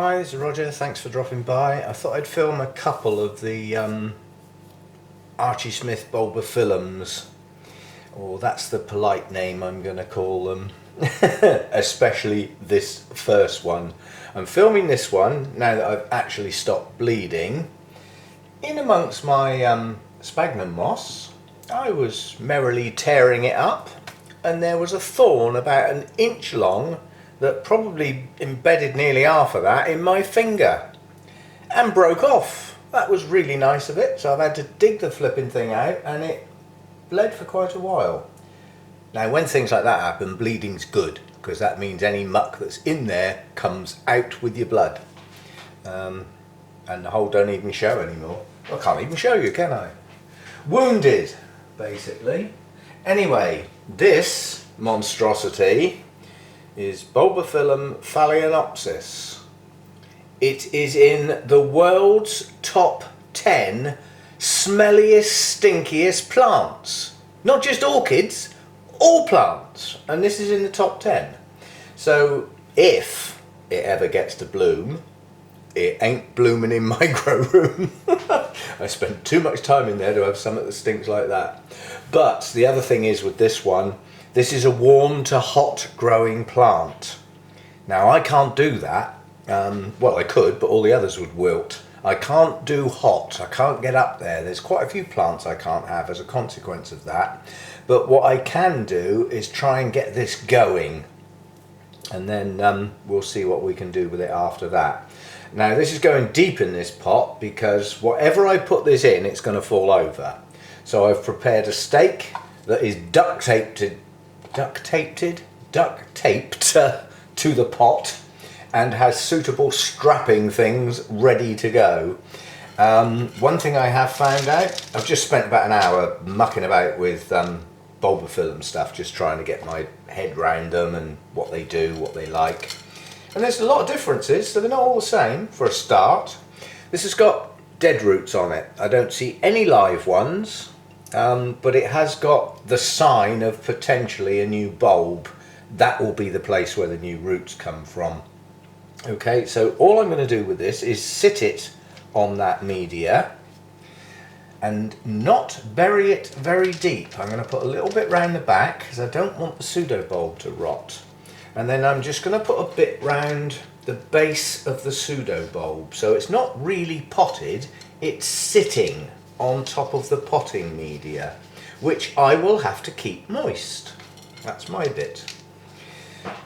Hi, this is Roger. Thanks for dropping by. I thought I'd film a couple of the Archie Smith Bulbophyllums, or that's the polite name I'm going to call them, especially this first one. I'm filming this one now that I've actually stopped bleeding. In amongst my sphagnum moss, I was merrily tearing it up, and there was a thorn about an inch long that probably embedded nearly half of that in my finger and broke off. That was really nice of it, so I've had to dig the flipping thing out, and it bled for quite a while. Now when things like that happen, bleeding's good, because that means any muck that's in there comes out with your blood. And the hole don't even show anymore. I can't even show you, can I? Wounded, basically. Anyway, this monstrosity is Bulbophyllum phalaenopsis. It is in the world's top 10 smelliest, stinkiest plants. Not just orchids, all plants. And this is in the top 10. So if it ever gets to bloom, it ain't blooming in my grow room. I spent too much time in there to have something that stinks like that. But the other thing is with this one, this is a warm to hot growing plant. Now I can't do that. Well, I could, but all the others would wilt. I can't do hot. I can't get up there. There's quite a few plants I can't have as a consequence of that. But what I can do is try and get this going. And then we'll see what we can do with it after that. Now this is going deep in this pot because whatever I put this in, it's going to fall over. So I've prepared a stake that is duct taped to the pot and has suitable strapping things ready to go. One thing I have found out, I've just spent about an hour mucking about with Bulbophyllum stuff, just trying to get my head round them and what they do, what they like. And there's a lot of differences, so they're not all the same for a start. This has got dead roots on it. I don't see any live ones. But it has got the sign of potentially a new bulb. That will be the place where the new roots come from. Okay, so all I'm going to do with this is sit it on that media and not bury it very deep. I'm going to put a little bit round the back because I don't want the pseudo bulb to rot. And then I'm just going to put a bit round the base of the pseudo bulb. So it's not really potted, it's sitting on top of the potting media, which I will have to keep moist. That's my bit.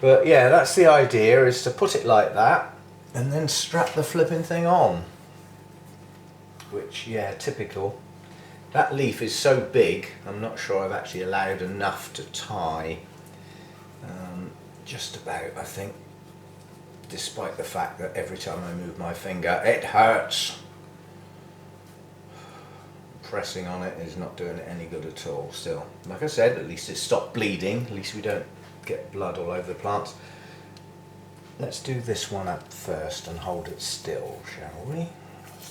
But yeah, that's the idea, is to put it like that and then strap the flipping thing on. Which, yeah, typical. That leaf is so big, I'm not sure I've actually allowed enough to tie. Just about, I think, despite the fact that every time I move my finger, it hurts. Pressing on it is not doing it any good at all still. Like I said, at least it's stopped bleeding, at least we don't get blood all over the plants. Let's do this one up first and hold it still, shall we?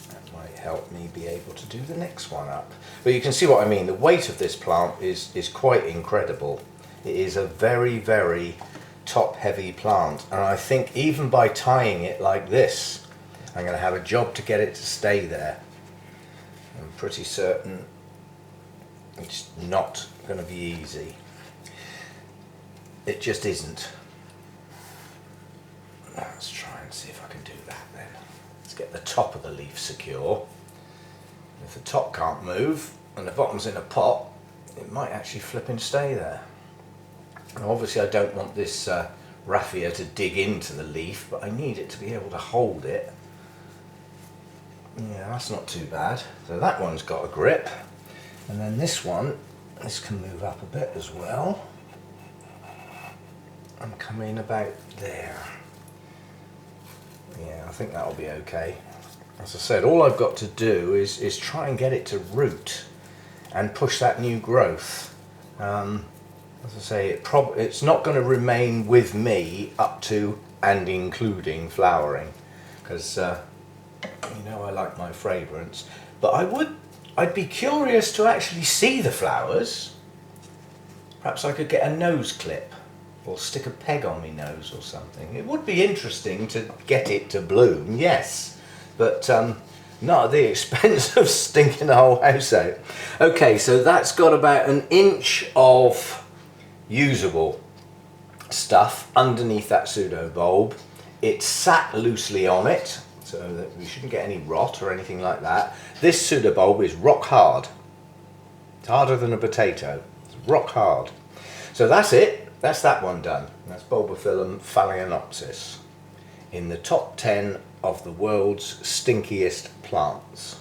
That might help me be able to do the next one up. But you can see what I mean, the weight of this plant is quite incredible. It is a very, very top heavy plant, and I think even by tying it like this, I'm going to have a job to get it to stay there. I'm pretty certain it's not going to be easy. It just isn't. Let's try and see if I can do that then. Let's get the top of the leaf secure. If the top can't move and the bottom's in a pot, it might actually flip and stay there. Now obviously I don't want this raffia to dig into the leaf, but I need it to be able to hold it. Yeah, that's not too bad. So that one's got a grip. And then this one, this can move up a bit as well. And come in about there. Yeah, I think that'll be okay. As I said, all I've got to do is try and get it to root and push that new growth. As I say, it's not going to remain with me up to and including flowering, because you know I like my fragrance, but I'd be curious to actually see the flowers. Perhaps I could get a nose clip or stick a peg on my nose or something. It would be interesting to get it to bloom, yes, but not at the expense of stinking the whole house out. Okay, so that's got about an inch of usable stuff underneath that pseudo bulb. It's sat loosely on it, so that we shouldn't get any rot or anything like that. This pseudo bulb is rock hard. It's harder than a potato. It's rock hard. So that's it. That's that one done. That's Bulbophyllum phalaenopsis in the top 10 of the world's stinkiest plants.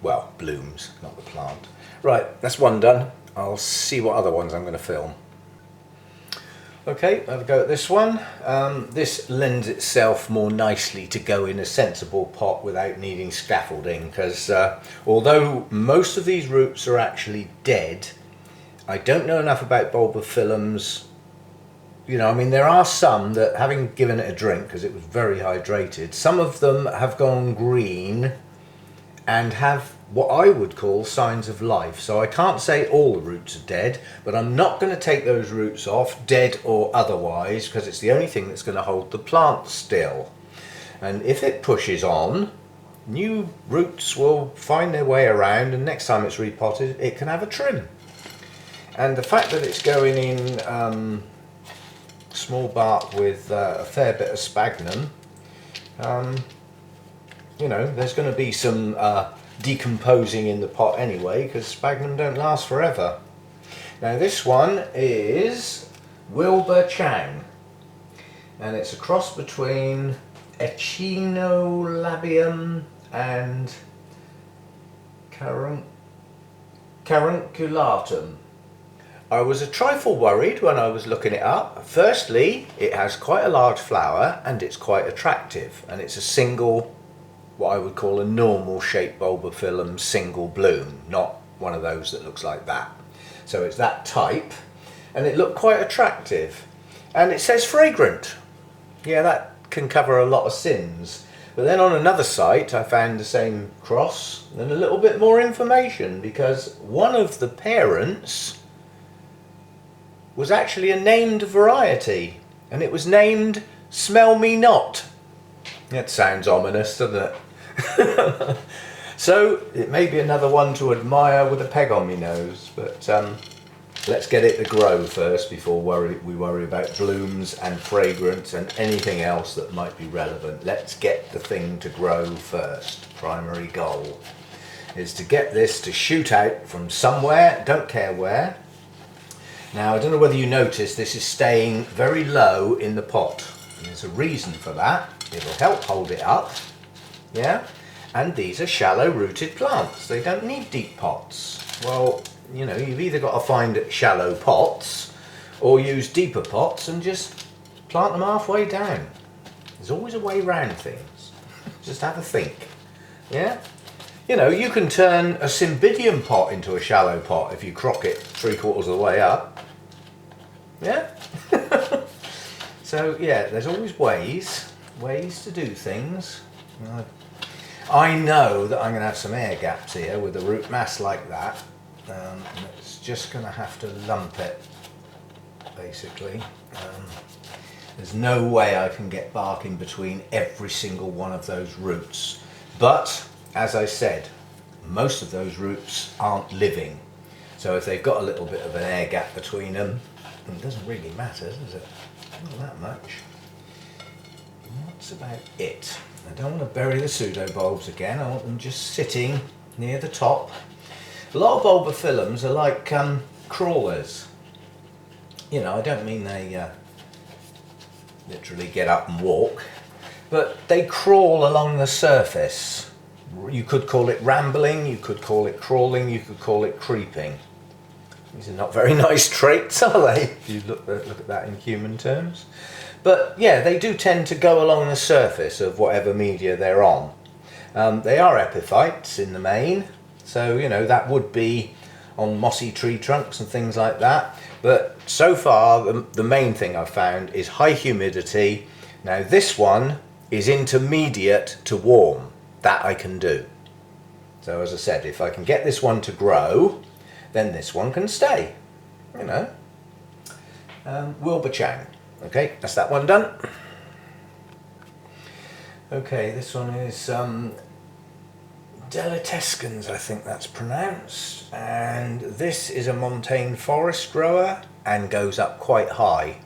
Well, blooms, not the plant. Right, that's one done. I'll see what other ones I'm going to film. Okay, I'll go at this one. This lends itself more nicely to go in a sensible pot without needing scaffolding, because although most of these roots are actually dead, I don't know enough about Bulbophyllums. You know, I mean, there are some that, having given it a drink because it was very hydrated, some of them have gone green and have what I would call signs of life. So I can't say all the roots are dead, but I'm not going to take those roots off, dead or otherwise, because it's the only thing that's going to hold the plant still. And if it pushes on, new roots will find their way around, and next time it's repotted, it can have a trim. And the fact that it's going in small bark with a fair bit of sphagnum, you know, there's going to be some decomposing in the pot anyway, because sphagnum don't last forever. Now this one is Wilbur Chang, and it's a cross between Echinolabium and Carunculatum. I was a trifle worried when I was looking it up. Firstly, it has quite a large flower and it's quite attractive, and it's a single, what I would call a normal shaped Bulbophyllum single bloom, not one of those that looks like that. So it's that type, and it looked quite attractive. And it says fragrant. Yeah, that can cover a lot of sins. But then on another site I found the same cross and a little bit more information, because one of the parents was actually a named variety, and it was named Smell Me Not. That sounds ominous, doesn't it? So it may be another one to admire with a peg on me nose, but let's get it to grow first before we worry about blooms and fragrance and anything else that might be relevant. Let's get the thing to grow first. Primary goal is to get this to shoot out from somewhere, don't care where. Now, I don't know whether you notice, this is staying very low in the pot. And there's a reason for that. It'll help hold it up. Yeah? And these are shallow rooted plants. They don't need deep pots. Well, you know, you've either got to find shallow pots or use deeper pots and just plant them halfway down. There's always a way around things. Just have a think. Yeah? You know, you can turn a cymbidium pot into a shallow pot if you crock it 3/4 of the way up. Yeah? So, yeah, there's always ways to do things. I know that I'm going to have some air gaps here with a root mass like that. It's just going to have to lump it, basically. There's no way I can get bark in between every single one of those roots. But, as I said, most of those roots aren't living. So if they've got a little bit of an air gap between them, it doesn't really matter, does it? Not that much. That's about it. I don't want to bury the pseudo bulbs again. I want them just sitting near the top. A lot of Bulbophyllums are like crawlers. You know, I don't mean they literally get up and walk, but they crawl along the surface. You could call it rambling, you could call it crawling, you could call it creeping. These are not very nice traits, are they, if you look at that in human terms? But yeah, they do tend to go along the surface of whatever media they're on. They are epiphytes in the main, so you know that would be on mossy tree trunks and things like that. But so far the main thing I've found is high humidity. Now this one is intermediate to warm. That I can do. So as I said, if I can get this one to grow, then this one can stay, you know. Wilbur Chang. Okay, that's that one done. Okay, this one is delitescans, I think that's pronounced, and this is a montane forest grower and goes up quite high.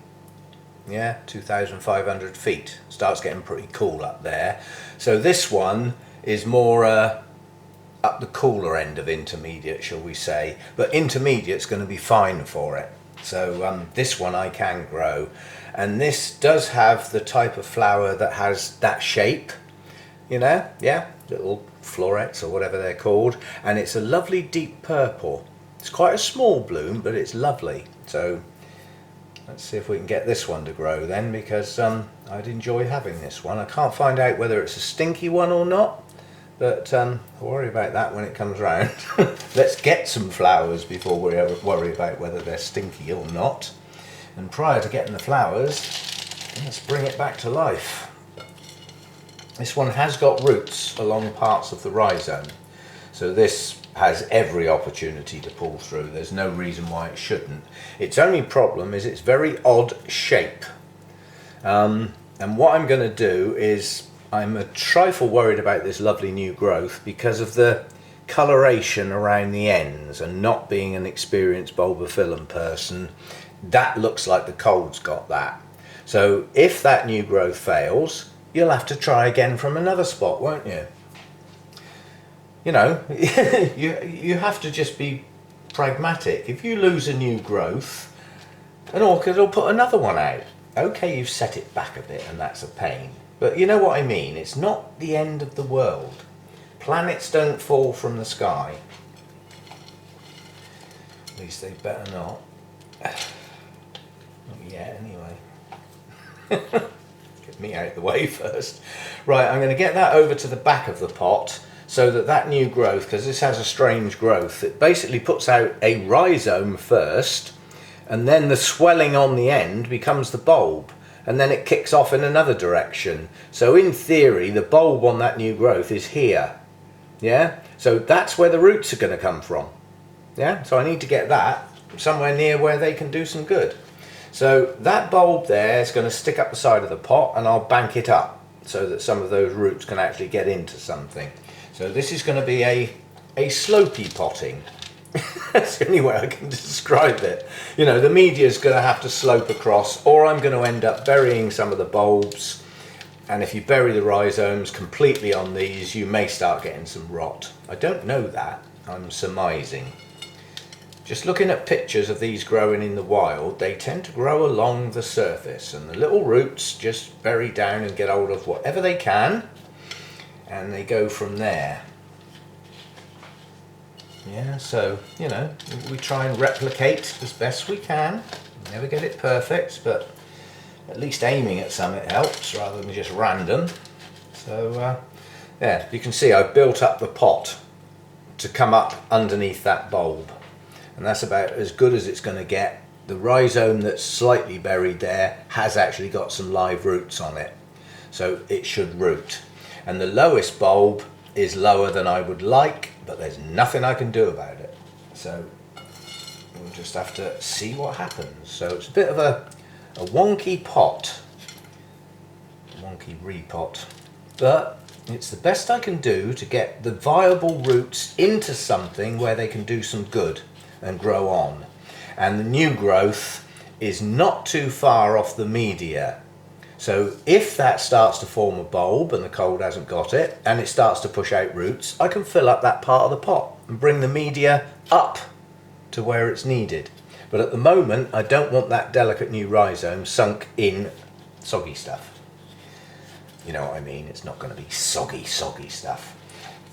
Yeah, 2,500 feet. Starts getting pretty cool up there. So this one is more up the cooler end of intermediate, shall we say, but intermediate's going to be fine for it. So this one I can grow, and this does have the type of flower that has that shape, you know, yeah, little florets or whatever they're called, and it's a lovely deep purple. It's quite a small bloom, but it's lovely. So let's see if we can get this one to grow then, because I'd enjoy having this one. I can't find out whether it's a stinky one or not, but I'll worry about that when it comes round. Let's get some flowers before we worry about whether they're stinky or not. And prior to getting the flowers, let's bring it back to life. This one has got roots along parts of the rhizome, so this has every opportunity to pull through. There's no reason why it shouldn't. Its only problem is its very odd shape. And what I'm going to do is, I'm a trifle worried about this lovely new growth because of the coloration around the ends, and not being an experienced Bulbophyllum person, that looks like the cold's got that. So if that new growth fails, you'll have to try again from another spot, won't you? You know, you have to just be pragmatic. If you lose a new growth, an orchid will put another one out. Okay, you've set it back a bit and that's a pain, but you know what I mean. It's not the end of the world. Planets don't fall from the sky. At least they better not. Not yet, anyway. Get me out of the way first. Right, I'm going to get that over to the back of the pot, so that that new growth, because this has a strange growth, it basically puts out a rhizome first, and then the swelling on the end becomes the bulb, and then it kicks off in another direction. So in theory, the bulb on that new growth is here. Yeah, so that's where the roots are going to come from. Yeah, so I need to get that somewhere near where they can do some good. So that bulb there is going to stick up the side of the pot, and I'll bank it up so that some of those roots can actually get into something. So this is going to be a slopey potting. That's the only way I can describe it. You know, the media is going to have to slope across, or I'm going to end up burying some of the bulbs. And if you bury the rhizomes completely on these, you may start getting some rot. I don't know that, I'm surmising. Just looking at pictures of these growing in the wild, they tend to grow along the surface, and the little roots just bury down and get hold of whatever they can, and they go from there. Yeah, so, you know, we try and replicate as best we can. Never get it perfect, but at least aiming at something helps rather than just random. So, yeah, you can see I've built up the pot to come up underneath that bulb. And that's about as good as it's going to get. The rhizome that's slightly buried there has actually got some live roots on it, so it should root. And the lowest bulb is lower than I would like, but there's nothing I can do about it. So we'll just have to see what happens. So it's a bit of a wonky pot, wonky repot, but it's the best I can do to get the viable roots into something where they can do some good and grow on. And the new growth is not too far off the media. So if that starts to form a bulb and the cold hasn't got it, and it starts to push out roots, I can fill up that part of the pot and bring the media up to where it's needed. But at the moment, I don't want that delicate new rhizome sunk in soggy stuff. You know what I mean? It's not going to be soggy stuff.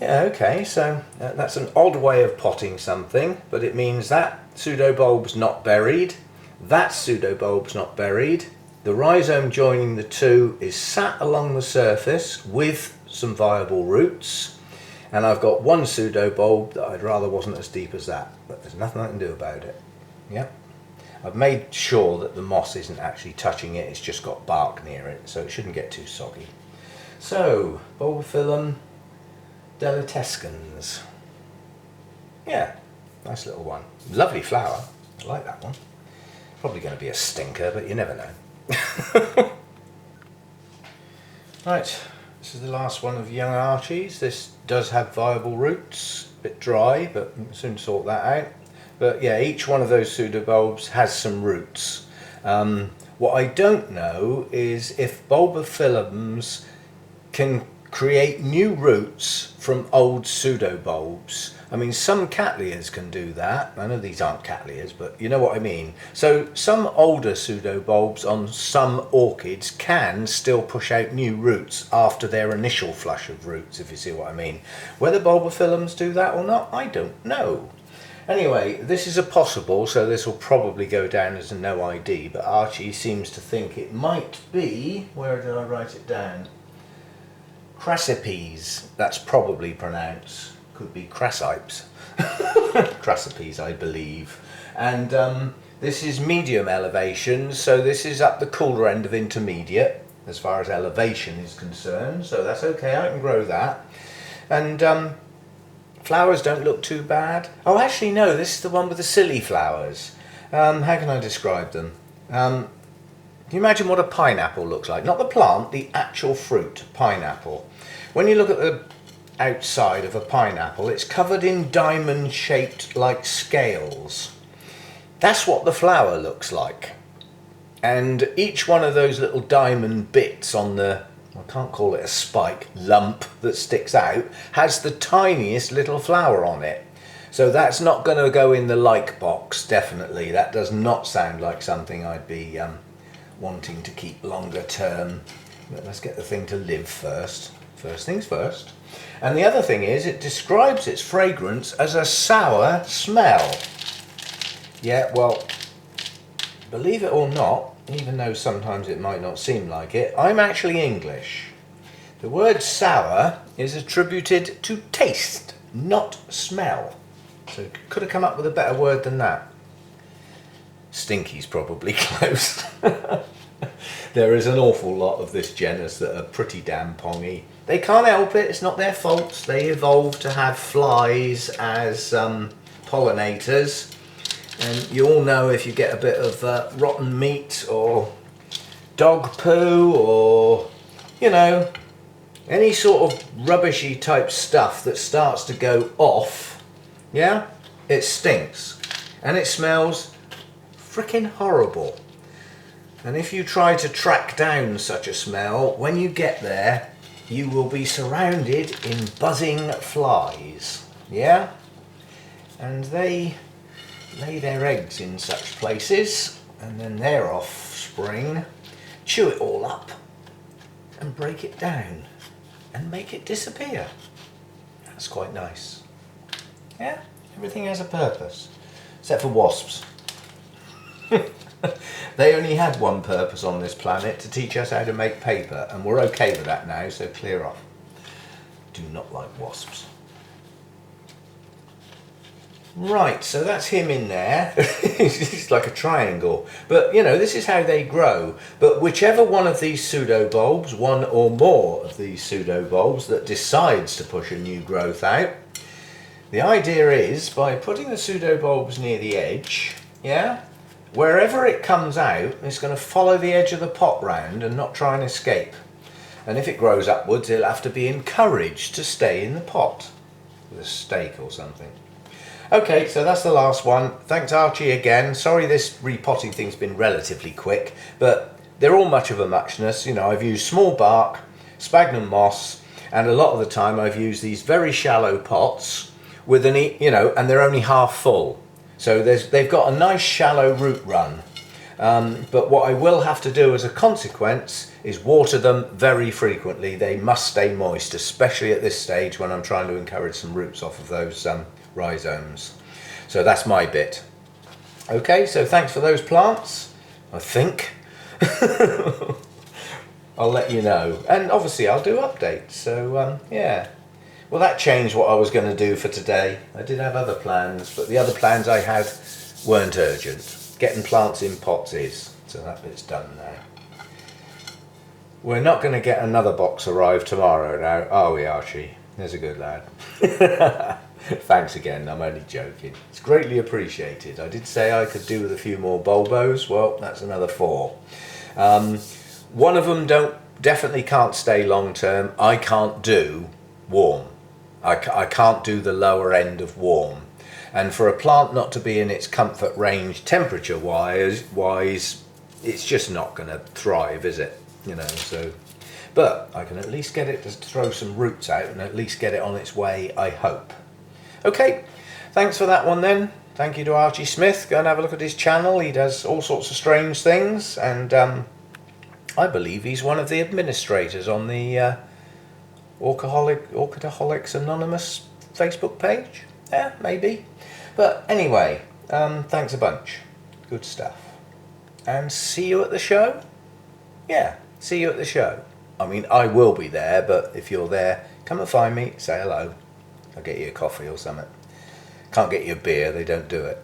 Yeah, okay, so that's an odd way of potting something, but it means that pseudobulb's not buried, that pseudobulb's not buried, the rhizome joining the two is sat along the surface with some viable roots, and I've got one pseudobulb that I'd rather wasn't as deep as that, but there's nothing I can do about it. Yeah, I've made sure that the moss isn't actually touching it, it's just got bark near it, so it shouldn't get too soggy. So, Bulbophyllum delitescans. Yeah, nice little one. Lovely flower. I like that one. Probably going to be a stinker, but you never know. Right, this is the last one of young Archies. This does have viable roots, a bit dry, but we'll soon sort that out. But yeah, each one of those pseudobulbs has some roots. What I don't know is if Bulbophyllums can create new roots from old pseudobulbs. I mean, some cattleyas can do that. I know these aren't cattleyas, but you know what I mean. So some older pseudobulbs on some orchids can still push out new roots after their initial flush of roots, if you see what I mean. Whether Bulbophyllums do that or not, I don't know. Anyway, this is a possible, so this will probably go down as a no ID, but Archie seems to think it might be, where did I write it down? Crassipes, that's probably pronounced. Could be crassipes. Crassipes, I believe. And this is medium elevation, so this is up the cooler end of intermediate as far as elevation is concerned, so that's okay, I can grow that. And flowers don't look too bad. Oh, actually no, this is the one with the silly flowers. How can I describe them? Can you imagine what a pineapple looks like? Not the plant, the actual fruit, pineapple. When you look at the outside of a pineapple, it's covered in diamond shaped like scales. That's what the flower looks like. And each one of those little diamond bits on the, I can't call it a spike, lump that sticks out, has the tiniest little flower on it. So that's not going to go in the like box, definitely. That does not sound like something I'd be wanting to keep longer term. But let's get the thing to live first. First things first. And the other thing is, it describes its fragrance as a sour smell. Yeah, well, believe it or not, even though sometimes it might not seem like it, I'm actually English. The word sour is attributed to taste, not smell. So could have come up with a better word than that. Stinky's probably close. There is an awful lot of this genus that are pretty damn pongy. They can't help it, it's not their fault. They evolved to have flies as pollinators. And you all know if you get a bit of rotten meat or dog poo or, you know, any sort of rubbishy type stuff that starts to go off, yeah, it stinks. And it smells freaking horrible. And if you try to track down such a smell, when you get there, you will be surrounded in buzzing flies, yeah? And they lay their eggs in such places, and then their offspring chew it all up and break it down and make it disappear. That's quite nice. Yeah, everything has a purpose, except for wasps. They only had one purpose on this planet, to teach us how to make paper, and we're okay with that now, so clear off. Do not like wasps. Right, so that's him in there. It's like a triangle. But, you know, this is how they grow. But whichever one of these pseudobulbs, one or more of these pseudobulbs that decides to push a new growth out, the idea is, by putting the pseudobulbs near the edge, yeah, wherever it comes out, it's going to follow the edge of the pot round and not try and escape. And if it grows upwards, it'll have to be encouraged to stay in the pot with a stake or something. Okay, so that's the last one. Thanks Archie again. Sorry this repotting thing's been relatively quick, but they're all much of a muchness. You know, I've used small bark, sphagnum moss, and a lot of the time I've used these very shallow pots with an, you know, and they're only half full. So they've got a nice shallow root run. But what I will have to do as a consequence is water them very frequently. They must stay moist, especially at this stage when I'm trying to encourage some roots off of those rhizomes. So that's my bit. Okay, so thanks for those plants, I think. I'll let you know. And obviously I'll do updates. So yeah. Well, that changed what I was going to do for today. I did have other plans, but the other plans I had weren't urgent. Getting plants in pots is, so that bit's done now. We're not going to get another box arrive tomorrow now, are we, Archie? There's a good lad. Thanks again, I'm only joking. It's greatly appreciated. I did say I could do with a few more bulbos. Well, that's another 4. One of them definitely can't stay long term. I can't do warm. I can't do the lower end of warm. And for a plant not to be in its comfort range temperature wise, it's just not going to thrive, is it? You know, so. But I can at least get it to throw some roots out and at least get it on its way, I hope. Okay, thanks for that one then. Thank you to Archie Smith. Go and have a look at his channel. He does all sorts of strange things, and I believe he's one of the administrators on the Orchidaholics Anonymous Facebook page. Yeah, maybe. But anyway, thanks a bunch. Good stuff. And see you at the show? Yeah, see you at the show. I mean, I will be there, but if you're there, come and find me, say hello. I'll get you a coffee or something. Can't get you a beer, they don't do it.